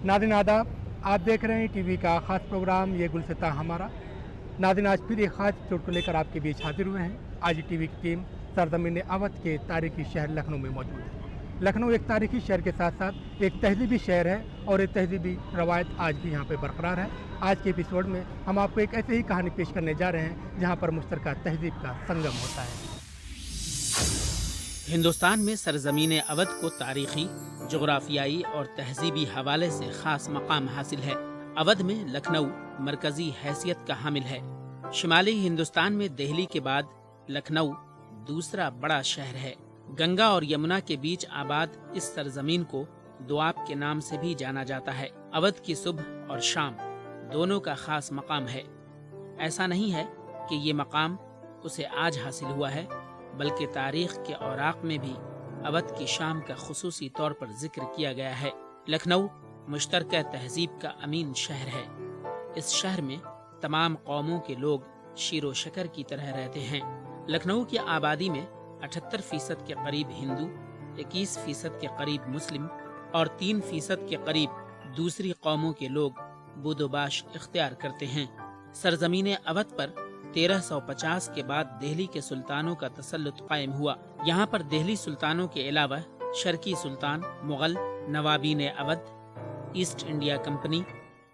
नाज़रीन आदाब, आप देख रहे हैं टीवी का ख़ास प्रोग्राम ये गुलसिता हमारा। नाज़रीन आज फिर एक ख़ास एपिसोड को लेकर आपके बीच हाजिर हुए हैं। आज टीवी की टीम सरजमीन अवध के तारीखी शहर लखनऊ में मौजूद है। लखनऊ एक तारीखी शहर के साथ साथ एक तहजीबी शहर है और एक तहजीबी रवायत आज भी यहाँ पर बरकरार है। आज के एपिसोड में हम आपको एक ऐसे ही कहानी पेश करने जा रहे हैं जहाँ पर मुश्तरका तहजीब का संगम होता है। हिंदुस्तान में सरजमीन अवध को तारीखी, जोग्राफियाई और तहजीबी हवाले से खास मकाम हासिल है। अवध में लखनऊ मरकजी हैसियत का हामिल है। शिमाली हिंदुस्तान में दिल्ली के बाद लखनऊ दूसरा बड़ा शहर है। गंगा और यमुना के बीच आबाद इस सरजमीन को दुआब के नाम से भी जाना जाता है। अवध की सुबह और शाम दोनों का खास मकाम है। ऐसा नहीं है कि ये मकाम उसे आज हासिल हुआ है, बल्कि तारीख के औराक में भी अवध की शाम का खुसूसी तौर पर जिक्र किया गया है। लखनऊ मुश्तरका तहजीब का अमीन शहर है। इस शहर में तमाम कौमों के लोग शीरो शकर की तरह रहते हैं। लखनऊ की आबादी में 78% के करीब हिंदू, 21% के करीब मुस्लिम और 3% के करीब दूसरी कौमों के लोग बुदोबाश इख्तियार करते हैं। सरजमीन अवध पर 1350 के बाद दिल्ली के सुल्तानों का तसल्लुत कायम हुआ। यहाँ पर दिल्ली सुल्तानों के अलावा शर्की सुल्तान, मुगल, नवाबीन अवध, ईस्ट इंडिया कंपनी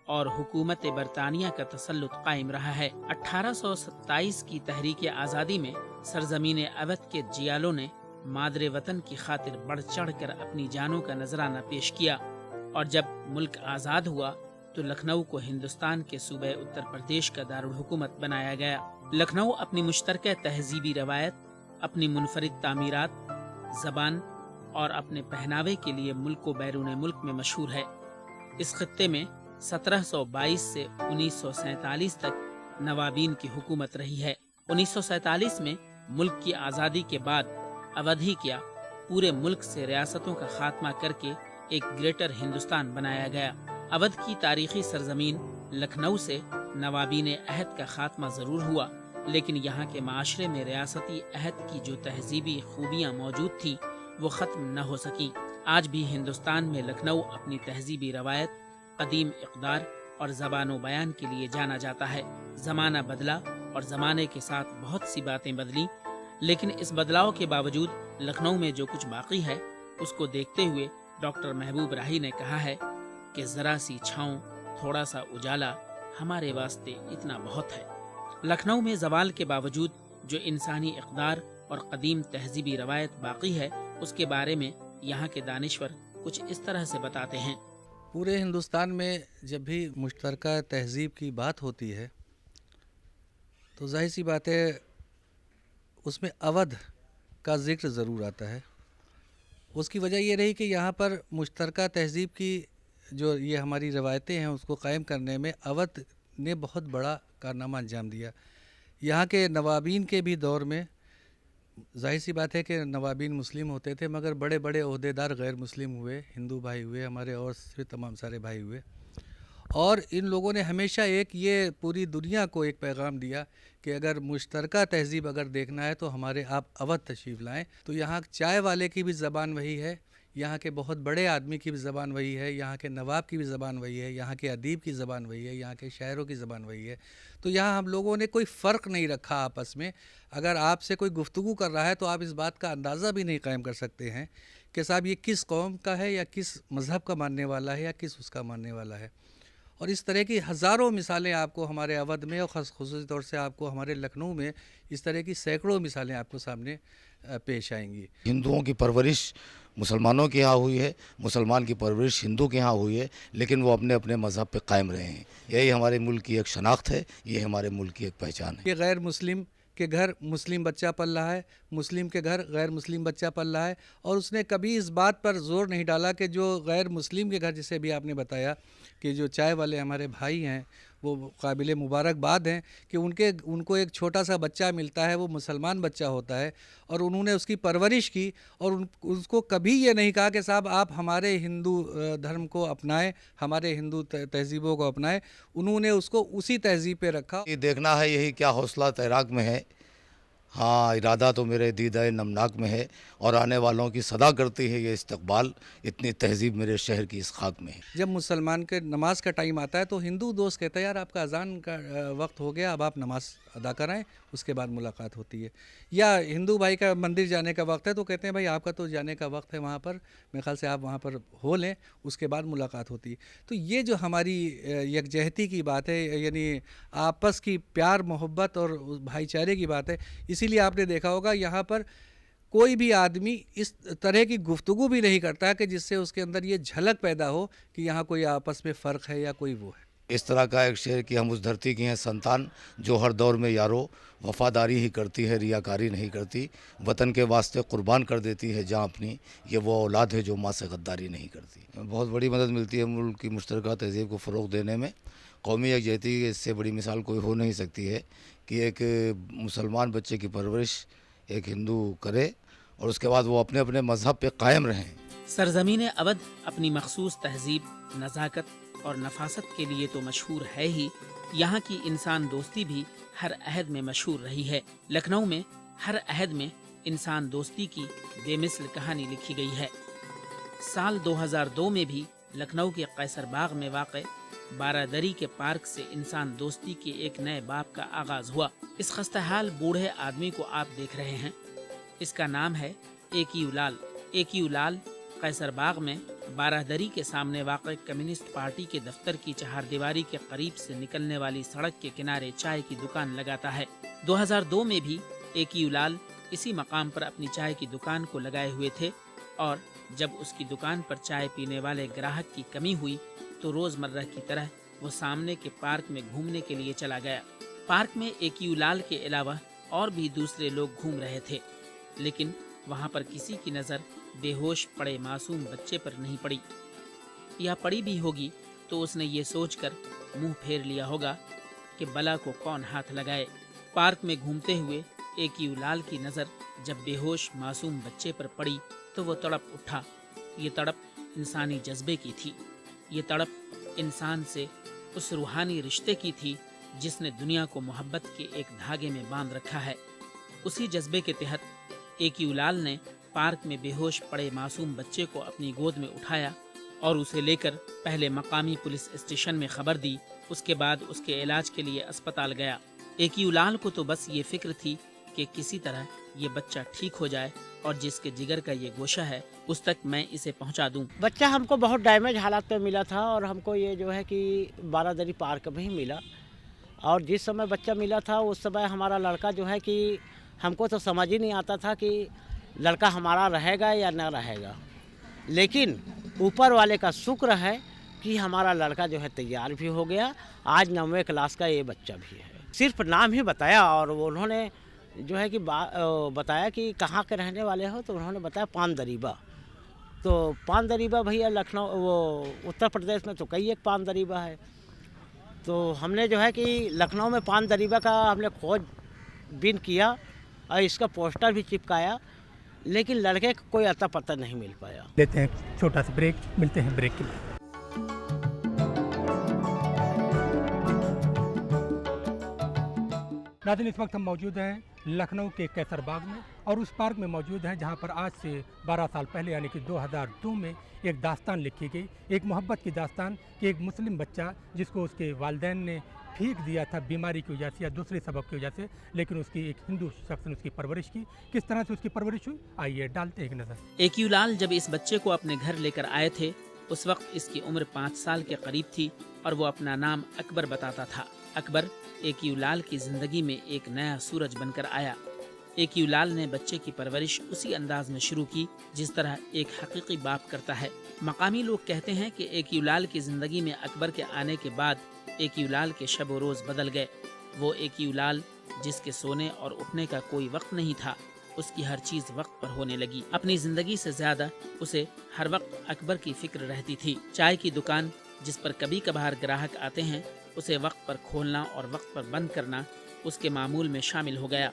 और हुकूमत बरतानिया का तसल्लुत कायम रहा है। 1827 की तहरीक आज़ादी में सरजमीन अवध के जियालों ने मादरे वतन की खातिर बढ़ चढ़ कर अपनी जानों का नजराना पेश किया और जब मुल्क आज़ाद हुआ तो लखनऊ को हिंदुस्तान के सूबे उत्तर प्रदेश का दारुल हुकूमत बनाया गया। लखनऊ अपनी मुश्तरका तहजीबी रवायत, अपनी मुनफरिद तामीरात, जबान और अपने पहनावे के लिए मुल्क व बैरून मुल्क में मशहूर है। इस खित्ते में 1722 से 1947 तक नवाबीन की हुकूमत रही है। 1947 में मुल्क की आज़ादी के बाद अवधी क्या पूरे मुल्क से रियासतों का खात्मा करके एक ग्रेटर हिंदुस्तान बनाया गया। अवध की तारीखी सरजमीन लखनऊ से नवाबीन अहद का खात्मा जरूर हुआ, लेकिन यहाँ के माशरे में रियासती अहद की जो तहजीबी खूबियाँ मौजूद थीं वो ख़त्म न हो सकी। आज भी हिंदुस्तान में लखनऊ अपनी तहजीबी रवायत, कदीम इक़दार और ज़बान बयान के लिए जाना जाता है। ज़माना बदला और ज़माने के साथ बहुत सी बातें बदली, लेकिन इस बदलाव के बावजूद लखनऊ में जो कुछ बाकी है उसको देखते हुए डॉक्टर महबूब राही ने कहा है कि ज़रा सी छाँव, थोड़ा सा उजाला हमारे वास्ते इतना बहुत है। लखनऊ में ज़वाल के बावजूद जो इंसानी इक़दार और कदीम तहजीबी रवायत बाकी है उसके बारे में यहाँ के दानिश्वर कुछ इस तरह से बताते हैं। पूरे हिंदुस्तान में जब भी मुश्तरका तहजीब की बात होती है तो जाहिर सी बात है उसमें अवध का ज़िक्र ज़रूर आता है। उसकी वजह ये रही कि यहाँ पर मुश्तरका तहजीब की जो ये हमारी रवायतें हैं उसको कायम करने में अवध ने बहुत बड़ा कारनामा अंजाम दिया। यहाँ के नवाबीन के भी दौर में जाहिर सी बात है कि नवाबीन मुस्लिम होते थे, मगर बड़े बड़े ओहदेदार गैर मुस्लिम हुए, हिंदू भाई हुए हमारे और फिर तमाम सारे भाई हुए। और इन लोगों ने हमेशा एक ये पूरी दुनिया को एक पैगाम दिया कि अगर मुश्तरका तहजीब अगर देखना है तो हमारे आप अवध तशरीफ़ लाएँ। तो यहाँ चाय वाले की भी ज़बान वही है, यहाँ के बहुत बड़े आदमी की भी ज़बान वही है, यहाँ के नवाब की भी ज़बान वही है, यहाँ के अदीब की ज़बान वही है, यहाँ के शायरों की ज़बान वही है। तो यहाँ हम लोगों ने कोई फ़र्क नहीं रखा आपस में। अगर आपसे कोई गुफ्तगू कर रहा है तो आप इस बात का अंदाज़ा भी नहीं कायम कर सकते हैं कि साहब ये किस कौम का है या किस मज़हब का मानने वाला है या किस उसका मानने वाला है। और इस तरह की हज़ारों मिसालें आपको हमारे अवध में और ख़ुसूसी तौर से आपको हमारे लखनऊ में इस तरह की सैकड़ों मिसालें आपको सामने पेश आएंगी। हिंदुओं की परवरिश मुसलमानों के यहाँ हुई है, मुसलमान की परवरिश हिंदू के यहाँ हुई है, लेकिन वो अपने अपने मज़हब पे कायम रहे हैं। यही हमारे मुल्क की एक शनाख्त है, ये हमारे मुल्क की एक पहचान है। ये गैर मुस्लिम के घर मुस्लिम बच्चा पल रहा है, मुस्लिम के घर गैर मुस्लिम बच्चा पल रहा है, और उसने कभी इस बात पर जोर नहीं डाला कि जो गैर मुस्लिम के घर, जिसे भी आपने बताया कि जो चाय वाले हमारे भाई हैं वो काबिल मुबारकबाद हैं कि उनको एक छोटा सा बच्चा मिलता है, वो मुसलमान बच्चा होता है और उन्होंने उसकी परवरिश की और उसको कभी ये नहीं कहा कि साहब आप हमारे हिंदू धर्म को अपनाएं, हमारे हिंदू तहजीबों को अपनाएं। उन्होंने उसको उसी तहजीब पे रखा। ये देखना है यही क्या हौसला तैराक में है। हाँ, इरादा तो मेरे दीदाए नमनाक में है और आने वालों की सदा करती है ये इस्तकबाल, इतनी तहजीब मेरे शहर की इस खाक में है। जब मुसलमान के नमाज का टाइम आता है तो हिंदू दोस्त कहता है यार आपका अजान का वक्त हो गया, अब आप नमाज अदा कराएं, उसके बाद मुलाकात होती है। या हिंदू भाई का मंदिर जाने का वक्त है तो कहते हैं भाई आपका तो जाने का वक्त है वहाँ पर, मेरे ख्याल से आप वहाँ पर हो लें, उसके बाद मुलाकात होती है। तो ये जो हमारी यकजहती की बात है, यानी आपस की प्यार मोहब्बत और भाईचारे की बात है, इसीलिए आपने देखा होगा यहाँ पर कोई भी आदमी इस तरह की गुफ्तगू भी नहीं करता कि जिससे उसके अंदर ये झलक पैदा हो कि यहाँ कोई आपस में फ़र्क है या कोई वो है। इस तरह का एक शेर कि हम उस धरती की हैं संतान जो हर दौर में यारो वफादारी ही करती है, रियाकारी नहीं करती, वतन के वास्ते कुर्बान कर देती है जहाँ अपनी, ये वो औलाद है जो माँ से गद्दारी नहीं करती। बहुत बड़ी मदद मिलती है मुल्क की मुश्तरका तहज़ीब को फ़रोग़ देने में। कौमी यकजहती की इससे बड़ी मिसाल कोई हो नहीं सकती है कि एक मुसलमान बच्चे की परवरिश एक हिंदू करे और उसके बाद वो अपने अपने मज़हब पे कायम रहें। सरज़मीन अवध अपनी मखसूस तहजीब, नज़ाकत और नफासत के लिए तो मशहूर है ही, यहाँ की इंसान दोस्ती भी हर अहद में मशहूर रही है। लखनऊ में हर अहद में इंसान दोस्ती की बेमिसल कहानी लिखी गई है। साल 2002 में भी लखनऊ के कैसर बाग में वाक़े बारादरी के पार्क से इंसान दोस्ती के एक नए बाब का आगाज हुआ। इस खस्ताहाल बूढ़े आदमी को आप देख रहे हैं, इसका नाम है एकीयू लाल। एकीयू लाल कैसर बाग में बारादरी के सामने वाक़े कम्युनिस्ट पार्टी के दफ्तर की चहारदीवारी के करीब से निकलने वाली सड़क के किनारे चाय की दुकान लगाता है। 2002 में भी एकीयू लाल इसी मकाम पर अपनी चाय की दुकान को लगाए हुए थे और जब उसकी दुकान पर चाय पीने वाले ग्राहक की कमी हुई तो रोज़मर्रा की तरह वो सामने के पार्क में घूमने के लिए चला गया। पार्क में एकीयू लाल के अलावा और भी दूसरे लोग घूम रहे थे, लेकिन वहाँ पर किसी की नज़र बेहोश पड़े मासूम बच्चे पर नहीं पड़ी, या पड़ी भी होगी तो उसने ये सोचकर मुंह फेर लिया होगा कि बला को कौन हाथ लगाए। पार्क में घूमते हुए एकीयू लाल की नज़र जब बेहोश मासूम बच्चे पर पड़ी तो वो तड़प उठा। ये तड़प इंसानी जज्बे की थी, ये तड़प इंसान से उस रूहानी रिश्ते की थी जिसने दुनिया को मोहब्बत के एक धागे में बांध रखा है। उसी जज्बे के तहत एकीयू लाल ने पार्क में बेहोश पड़े मासूम बच्चे को अपनी गोद में उठाया और उसे लेकर पहले मकामी पुलिस स्टेशन में खबर दी। उसके बाद उसके इलाज के लिए अस्पताल गया। एकीयू लाल को तो बस ये फिक्र थी कि किसी तरह ये बच्चा ठीक हो जाए और जिसके जिगर का ये गोशा है उस तक मैं इसे पहुंचा दूं। बच्चा हमको बहुत डैमेज हालात में मिला था और हमको ये जो है कि बारादरी पार्क में ही मिला, और जिस समय बच्चा मिला था उस समय हमारा लड़का जो है कि हमको तो समझ ही नहीं आता था कि लड़का हमारा रहेगा या न रहेगा, लेकिन ऊपर वाले का शुक्र है कि हमारा लड़का जो है तैयार भी हो गया। आज 9वीं क्लास का ये बच्चा भी है। सिर्फ नाम ही बताया और वो उन्होंने जो है कि बताया कि कहाँ के रहने वाले हो, तो उन्होंने बताया पानदरीबा। तो पानदरीबा भैया लखनऊ वो उत्तर प्रदेश में तो कई एक पानदरीबा है, तो हमने जो है कि लखनऊ में पानदरीबा का हमने खोज बिन किया और इसका पोस्टर भी चिपकाया, लेकिन लड़के को कोई अता पता नहीं मिल पाया। लेते हैं छोटा सा ब्रेक, मिलते हैं ब्रेक के बाद। नाज़रीन, इस वक्त हम मौजूद हैं लखनऊ के कैसर बाग में और उस पार्क में मौजूद हैं जहां पर आज से 12 साल पहले यानी कि 2002 में एक दास्तान लिखी गई, एक मोहब्बत की दास्तान कि एक मुस्लिम बच्चा जिसको उसके वालिदैन ने फेंक दिया था बीमारी की वजह से या दूसरे सबब की वजह से, लेकिन उसकी एक हिंदू शख्स ने उसकी परवरिश की। किस तरह से उसकी परवरिश हुई, आइए डालते हैं एक नज़र। एकीयू लाल जब इस बच्चे को अपने घर लेकर आए थे उस वक्त इसकी उम्र 5 साल के करीब थी और वो अपना नाम अकबर बताता था। अकबर एकीयू लाल की जिंदगी में एक नया सूरज बनकर आया। एकीयू लाल ने बच्चे की परवरिश उसी अंदाज में शुरू की जिस तरह एक हकीकी बाप करता है। मकामी लोग कहते हैं कि एकीयू लाल की जिंदगी में अकबर के आने के बाद एकीयू लाल के शब व रोज़ बदल गए। वो एकीयू लाल जिसके सोने और उठने का कोई वक्त नहीं था, उसकी हर चीज़ वक्त पर होने लगी। अपनी ज़िंदगी से ज़्यादा उसे हर वक्त अकबर की फिक्र रहती थी। चाय की दुकान जिस पर कभी कभार ग्राहक आते हैं उसे वक्त पर खोलना और वक्त पर बंद करना उसके मामूल में शामिल हो गया।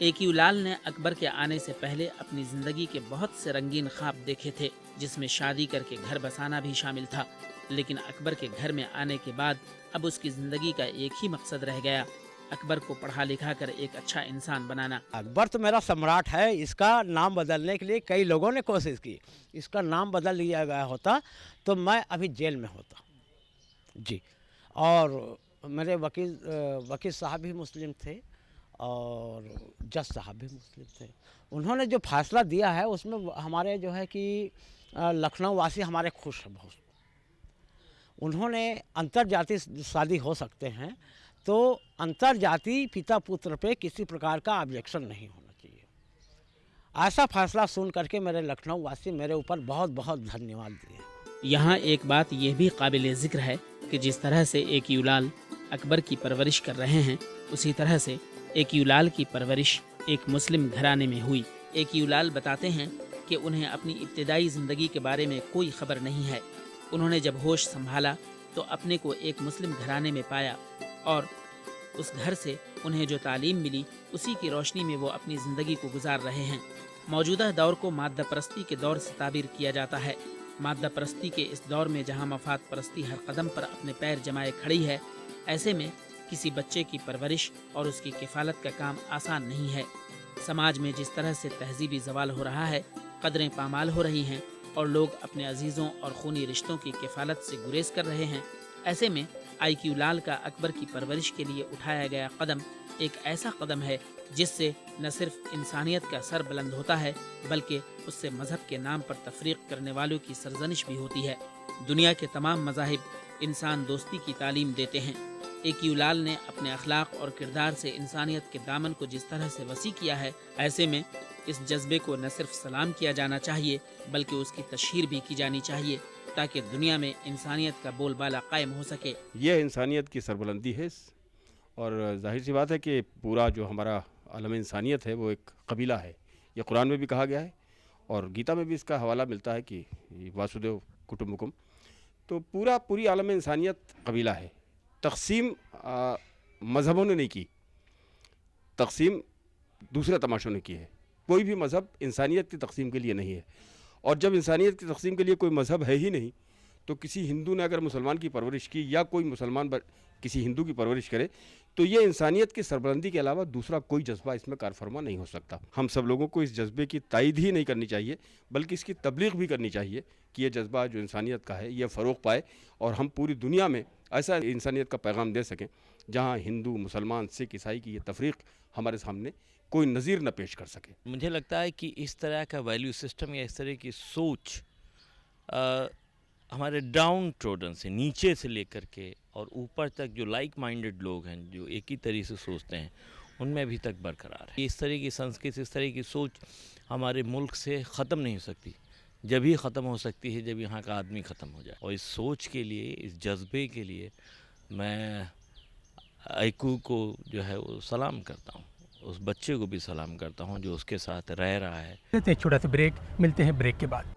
एकीयू लाल ने अकबर के आने से पहले अपनी ज़िंदगी के बहुत से रंगीन ख्वाब देखे थे, जिसमें शादी करके घर बसाना भी शामिल था। लेकिन अकबर के घर में आने के बाद अब उसकी ज़िंदगी का एक ही मकसद रह गया, अकबर को पढ़ा लिखा कर एक अच्छा इंसान बनाना। अकबर तो मेरा सम्राट है, इसका नाम बदलने के लिए कई लोगों ने कोशिश की। इसका नाम बदल लिया गया होता तो मैं अभी जेल में होता जी। और मेरे वकील साहब भी मुस्लिम थे और जज साहब भी मुस्लिम थे। उन्होंने जो फैसला दिया है उसमें हमारे जो है कि लखनऊ वासी हमारे खुश हैं बहुत। उन्होंने अंतर्जातीय शादी हो सकते हैं तो अंतर्जातीय पिता पुत्र पे किसी प्रकार का ऑब्जेक्शन नहीं होना चाहिए। ऐसा फैसला सुन करके मेरे लखनऊ वासी मेरे ऊपर बहुत बहुत धन्यवाद दिए। यहाँ एक बात यह भी काबिल जिक्र है कि जिस तरह से एक यूलाल अकबर की परवरिश कर रहे हैं, उसी तरह से एक यूलाल की परवरिश एक मुस्लिम घराने में हुई। एक यूलाल बताते हैं कि उन्हें अपनी इब्तिदाई ज़िंदगी के बारे में कोई खबर नहीं है। उन्होंने जब होश संभाला तो अपने को एक मुस्लिम घराने में पाया और उस घर से उन्हें जो तालीम मिली उसी की रोशनी में वो अपनी ज़िंदगी को गुजार रहे हैं। मौजूदा दौर को माद्दा परस्ती के दौर से ताबीर किया जाता है। माद्दा परस्ती के इस दौर में जहाँ मफाद परस्ती हर कदम पर अपने पैर जमाए खड़ी है, ऐसे में किसी बच्चे की परवरिश और उसकी किफ़ालत का काम आसान नहीं है। समाज में जिस तरह से तहजीबी ज़वाल हो रहा है, कदरें पामाल हो रही हैं और लोग अपने अजीज़ों और खूनी रिश्तों की किफ़ालत से गुरेज कर रहे हैं, ऐसे में IQ लाल का अकबर की परवरिश के लिए उठाया गया कदम एक ऐसा कदम है जिससे न सिर्फ इंसानियत का सर बुलंद होता है बल्कि उससे मजहब के नाम पर तफरीक करने वालों की सरजनिश भी होती है। दुनिया के तमाम मज़ाहिब इंसान दोस्ती की तालीम देते हैं। IQ लाल ने अपने अखलाक और किरदार से इंसानियत के दामन को जिस तरह से वसी किया है, ऐसे में इस जज्बे को न सिर्फ सलाम किया जाना चाहिए बल्कि उसकी तशहीर भी की जानी चाहिए ताकि दुनिया में इंसानियत का बोलबाला कायम हो सके। यह इंसानियत की सरबुलंदी है और जाहिर सी बात है कि पूरा जो हमारा आलम इंसानियत है वो एक कबीला है। ये कुरान में भी कहा गया है और गीता में भी इसका हवाला मिलता है कि वासुदेव कुटुम्बकुम। तो पूरी आलम इंसानियत कबीला है। तकसीम मज़हबों ने नहीं की, तकसीम दूसरे तमाशों ने की है। कोई भी मज़हब इंसानियत की तकसीम के लिए नहीं है और जब इंसानियत की तकसीम के लिए कोई मज़हब है ही नहीं तो किसी हिंदू ने अगर मुसलमान की परवरिश की या कोई मुसलमान किसी हिंदू की परवरिश करे तो ये इंसानियत की सरबलंदी के अलावा दूसरा कोई जज्बा इसमें कारफरमा नहीं हो सकता। हम सब लोगों को इस जज्बे की तायद ही नहीं करनी चाहिए बल्कि इसकी तबलीग भी करनी चाहिए कि ये जज्बा जो इंसानियत का है ये फ़रोग़ पाए और हम पूरी दुनिया में ऐसा इंसानियत का पैगाम दे सकें जहाँ हिंदू मुसलमान सिख ईसाई की ये तफरीक हमारे सामने कोई नज़ीर न पेश कर सके। मुझे लगता है कि इस तरह का वैल्यू सिस्टम या इस तरह की सोच हमारे डाउन ट्रोडन से नीचे से लेकर के और ऊपर तक जो लाइक माइंडेड लोग हैं जो एक ही तरीके से सोचते हैं उनमें अभी तक बरकरार है। इस तरह की संस्कृति इस तरह की सोच हमारे मुल्क से ख़त्म नहीं हो सकती। जब ही ख़त्म हो सकती है जब यहाँ का आदमी ख़त्म हो जाए। और इस सोच के लिए इस जज्बे के लिए मैं IQ को जो है वो सलाम करता हूँ, उस बच्चे को भी सलाम करता हूँ जो उसके साथ रह रहा है। लेते हैं छोटा सा ब्रेक, मिलते हैं ब्रेक के बाद।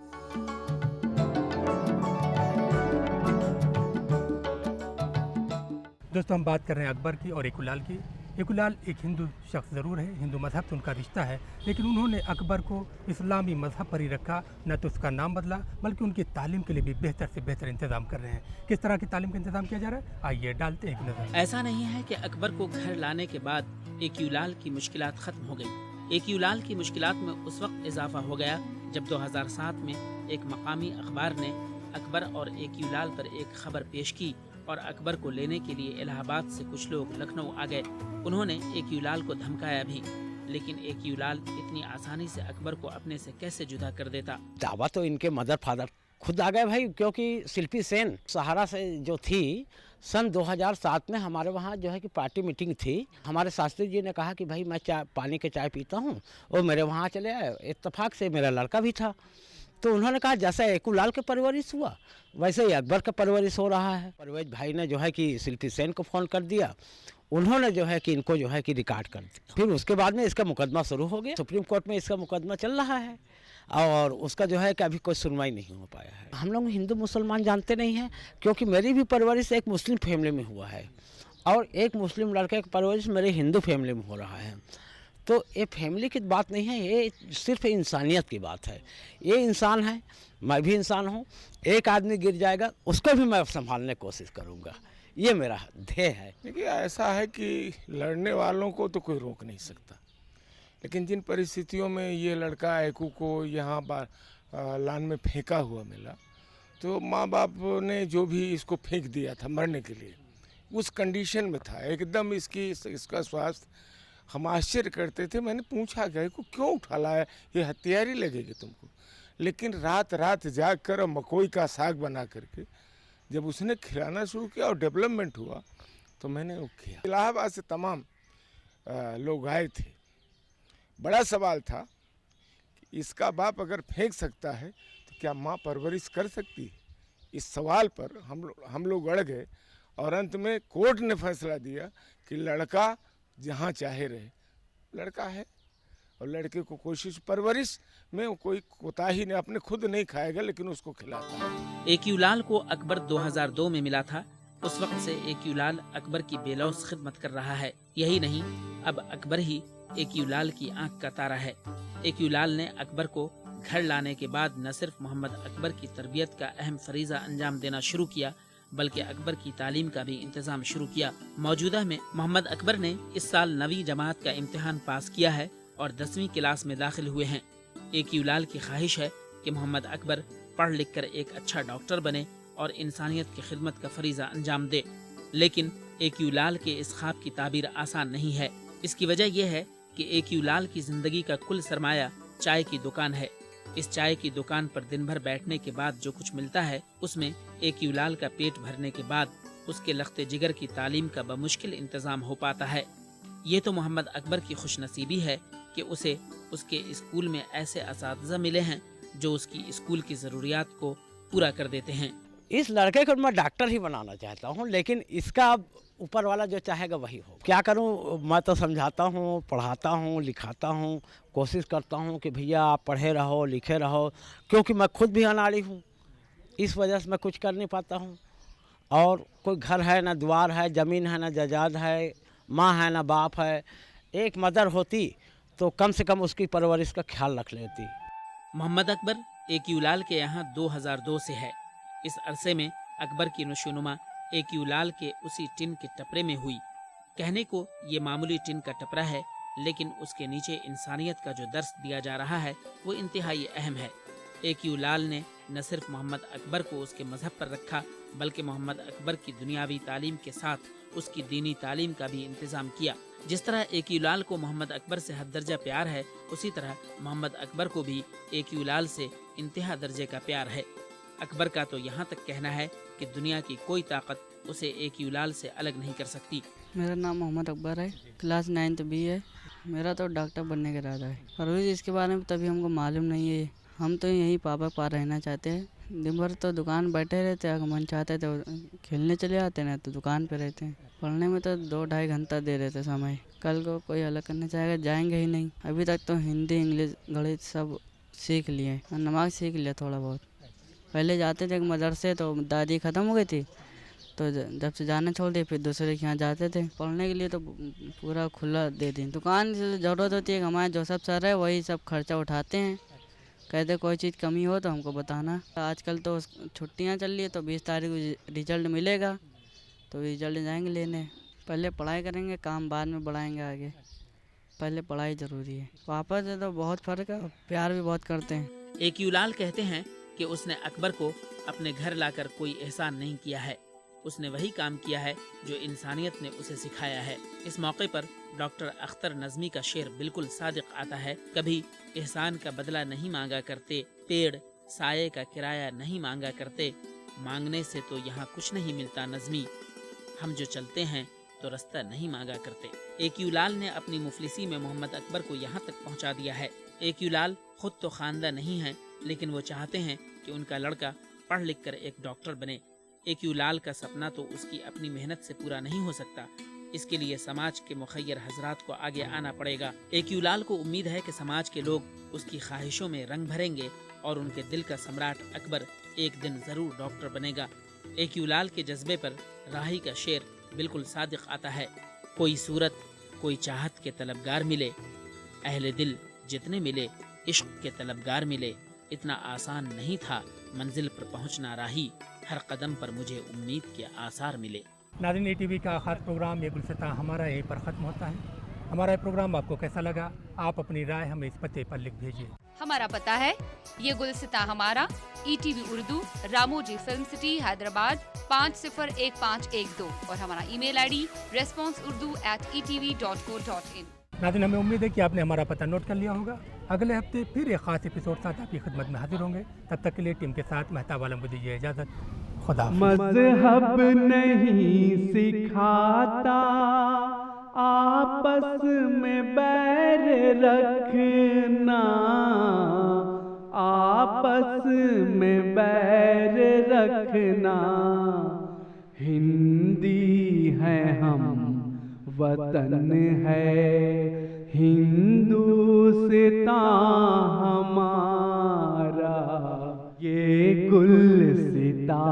दोस्तों हम बात कर रहे हैं अकबर की और IQ लाल की। IQ लाल एक हिंदू शख्स ज़रूर है, हिंदू मज़हब से उनका रिश्ता है, लेकिन उन्होंने अकबर को इस्लामी मज़हब पर ही रखा, न तो उसका नाम बदला बल्कि उनकी तालीम के लिए भी बेहतर से बेहतर इंतज़ाम कर रहे हैं। किस तरह की तालीम का इंतज़ाम किया जा रहा है, आइए डालते हैं एक नज़र। ऐसा नहीं है कि अकबर को घर लाने के बाद IQ लाल की मुश्किलात ख़त्म हो गई। IQ लाल की मुश्किलात में उस वक्त इजाफा हो गया जब 2007 में एक मकामी अखबार ने अकबर और IQ लाल पर एक खबर पेश की और अकबर को लेने के लिए इलाहाबाद से कुछ लोग लखनऊ आ गए। उन्होंने IQ लाल को धमकाया भी, लेकिन IQ लाल इतनी आसानी से अकबर को अपने से कैसे जुदा कर देता। दावा तो इनके मदर फादर खुद आ गए भाई, क्योंकि शिल्पी सेन सहारा से जो थी सन 2007 में हमारे वहाँ जो है कि पार्टी मीटिंग थी। हमारे शास्त्री जी ने कहा कि भाई मैं पानी के चाय पीता हूँ, वो मेरे वहाँ चले आए। इत्तेफाक से मेरा लड़का भी था तो उन्होंने कहा जैसा IQ लाल का परवरिश हुआ वैसे ही अकबर का परवरिश हो रहा है। परवेज भाई ने जो है कि शिल्पी सेन को फ़ोन कर दिया, उन्होंने जो है कि इनको जो है कि रिकॉर्ड कर दिया। फिर उसके बाद में इसका मुकदमा शुरू हो गया, सुप्रीम कोर्ट में इसका मुकदमा चल रहा है और उसका जो है कि अभी कोई सुनवाई नहीं हो पाया है। हम लोग हिंदू मुसलमान जानते नहीं हैं, क्योंकि मेरी भी परवरिश एक मुस्लिम फैमिली में हुआ है और एक मुस्लिम लड़के की परवरिश मेरे हिंदू फैमिली में हो रहा है। तो ये फैमिली की बात नहीं है, ये सिर्फ इंसानियत की बात है। ये इंसान है, मैं भी इंसान हूँ। एक आदमी गिर जाएगा उसको भी मैं संभालने की कोशिश करूँगा। ये मेरा ध्येय है। देखिए ऐसा है कि लड़ने वालों को तो कोई रोक नहीं सकता, लेकिन जिन परिस्थितियों में ये लड़का एकू को यहाँ लान में फेंका हुआ मिला, तो माँ बाप ने जो भी इसको फेंक दिया था मरने के लिए, उस कंडीशन में था एकदम। इसका स्वास्थ्य हम आश्चर्य करते थे। मैंने पूछा कि को क्यों उठा लाया, ये हथियारी लगेगी तुमको। लेकिन रात रात जाग कर मकोई का साग बना करके जब उसने खिलाना शुरू किया और डेवलपमेंट हुआ, तो मैंने वो किया। इलाहाबाद से तमाम लोग आए थे। बड़ा सवाल था कि इसका बाप अगर फेंक सकता है तो क्या माँ परवरिश कर सकती है। इस सवाल पर हम लोग अड़ गए और अंत में कोर्ट ने फैसला दिया कि लड़का जहाँ चाहे रहे, लड़का है और लड़के को कोशिश परवरिश में कोई कोताही नहीं, अपने खुद नहीं खाएगा लेकिन उसको खिलाता है। AQ लाल को अकबर 2002 में मिला था। उस वक्त से AQ लाल अकबर की बेलौस खिदमत कर रहा है। यही नहीं, अब अकबर ही AQ लाल की आंख का तारा है। AQ लाल ने अकबर को घर लाने के बाद न सिर्फ मोहम्मद अकबर की तरबियत का अहम फरीजा अंजाम देना शुरू किया, बल्कि अकबर की तालीम का भी इंतजाम शुरू किया। मौजूदा में मोहम्मद अकबर ने इस साल 9वीं जमात का इम्तिहान पास किया है और 10वीं क्लास में दाखिल हुए हैं। AQ लाल की ख्वाहिश है कि मोहम्मद अकबर पढ़ लिख कर एक अच्छा डॉक्टर बने और इंसानियत की खिदमत का फरीजा अंजाम दे। लेकिन AQ लाल के इस ख्वाब की ताबीर आसान नहीं है। इसकी वजह यह है कि AQ लाल की जिंदगी का कुल सरमाया चाय की दुकान है। इस चाय की दुकान पर दिन भर बैठने के बाद जो कुछ मिलता है, उसमें AQ लाल का पेट भरने के बाद उसके लख्ते जिगर की तालीम का बमुश्किल इंतजाम हो पाता है। ये तो मोहम्मद अकबर की खुशनसीबी है कि उसे उसके स्कूल में ऐसे असातिज़ा मिले हैं जो उसकी स्कूल की ज़रूरियात को पूरा कर देते हैं। इस लड़के को मैं डॉक्टर ही बनाना चाहता हूँ, लेकिन इसका ऊपर वाला जो चाहेगा वही हो। क्या करूँ, मैं तो समझाता हूँ, पढ़ाता हूँ, लिखाता हूँ, कोशिश करता हूँ कि भैया आप पढ़े रहो, लिखे रहो, क्योंकि मैं खुद भी अनाड़ी हूँ। इस वजह से मैं कुछ कर नहीं पाता हूँ। और कोई घर है ना, द्वार है, ज़मीन है ना, जायदाद है, माँ है ना, बाप है। एक मदर होती तो कम से कम उसकी परवरिश का ख्याल रख लेती। मोहम्मद अकबर AQ लाल के यहाँ 2002 से है। इस अरसे में अकबर की नशोनुमा AQ लाल के उसी टिन के टपरे में हुई। कहने को ये मामूली टिन का टपरा है, लेकिन उसके नीचे इंसानियत का जो दर्स दिया जा रहा है वो इंतहाई अहम है। AQ लाल ने न सिर्फ मोहम्मद अकबर को उसके मजहब पर रखा, बल्कि मोहम्मद अकबर की दुनियावी तालीम के साथ उसकी दीनी तालीम का भी इंतजाम किया। जिस तरह AQ लाल को मोहम्मद अकबर से हद दर्जा प्यार है, उसी तरह मोहम्मद अकबर को भी AQ लाल से इंतहा दर्जे का प्यार है। अकबर का तो यहाँ तक कहना है कि दुनिया की कोई ताकत उसे AQ लाल से अलग नहीं कर सकती। मेरा नाम मोहम्मद अकबर है, क्लास 9th B है। मेरा तो डॉक्टर बनने का इरादा है, पर इसके बारे में तभी हमको मालूम नहीं है। हम तो यहीं पापा पास रहना चाहते हैं। दिन भर तो दुकान बैठे रहते हैं, अगर मन चाहते तो खेलने चले आते हैं, तो दुकान पे रहते हैं। पढ़ने में तो 2-2.5 घंटा दे देते समय। कल को कोई अलग करना चाहेगा, जाएंगे ही नहीं। अभी तक तो हिंदी, इंग्लिश, गणित सब सीख लिए, नमाज सीख लिया थोड़ा बहुत। पहले जाते थे मदरसे, तो दादी ख़त्म हो गई थी, तो जब से जाना छोड़ दिए, फिर दूसरे के यहाँ जाते थे। पढ़ने के लिए तो पूरा खुला दे दी। दुकान से ज़रूरत होती है, हमारे जो सब सर है वही सब खर्चा उठाते हैं। कहते कोई चीज़ कमी हो तो हमको बताना। आजकल तो छुट्टियां चल रही है, तो 20 तारीख को रिजल्ट मिलेगा, तो रिजल्ट जाएंगे लेने। पहले पढ़ाई करेंगे, काम बाद में बढ़ाएंगे आगे। पहले पढ़ाई ज़रूरी है। पापा से तो बहुत फ़र्क है, प्यार भी बहुत करते हैं। AQ लाल कहते हैं कि उसने अकबर को अपने घर लाकर कोई एहसान नहीं किया है। उसने वही काम किया है जो इंसानियत ने उसे सिखाया है। इस मौके पर डॉक्टर अख्तर नज़मी का शेर बिल्कुल सादिक आता है। कभी एहसान का बदला नहीं मांगा करते, पेड़ साये का किराया नहीं मांगा करते, मांगने से तो यहाँ कुछ नहीं मिलता नज़मी, हम जो चलते हैं तो रास्ता नहीं मांगा करते। AQ लाल ने अपनी मुफलिसी में मोहम्मद अकबर को यहाँ तक पहुँचा दिया है। AQ लाल खुद तो खानदान नहीं है, लेकिन वो चाहते हैं कि उनका लड़का पढ़ लिख कर एक डॉक्टर बने। AQ लाल का सपना तो उसकी अपनी मेहनत से पूरा नहीं हो सकता, इसके लिए समाज के मुखय्यर हजरात को आगे आना पड़ेगा। AQ लाल को उम्मीद है कि समाज के लोग उसकी ख्वाहिशों में रंग भरेंगे और उनके दिल का सम्राट अकबर एक दिन जरूर डॉक्टर बनेगा। AQ लाल के जज्बे पर राही का शेर बिल्कुल सादिक आता है। कोई सूरत कोई चाहत के तलबगार मिले, अहले दिल जितने मिले इश्क के तलबगार मिले, इतना आसान नहीं था मंजिल पर पहुंचना राही, हर कदम पर मुझे उम्मीद के आसार मिले। नाज़रीन, ATV का ख़ास प्रोग्राम ये गुलसिता हमारा यहीं पर ख़त्म होता है। हमारा ये प्रोग्राम आपको कैसा लगा, आप अपनी राय हमें इस पते पर लिख भेजिए। हमारा पता है ये गुलसिता हमारा, ETV Urdu, Ramoji film city, Hyderabad 501512 और हमारा ईमेल ID responseurdu@etv.co.in। नाज़रीन, हमें उम्मीद है कि आपने हमारा पता नोट कर लिया होगा। अगले हफ्ते फिर एक ख़ास एपिसोड साथ आपकी खिदमत में हाजिर होंगे। तब तक के लिए टीम के साथ मेहताब आलम को दीजिए इजाज़त। खुदा हाफ़िज़। मज़हब नहीं सिखाता आपस में बैर रखना, आपस में बैर रखना। हिंदी है हम, वतन है हिंदुस्तान हमारा, ये गुलसिता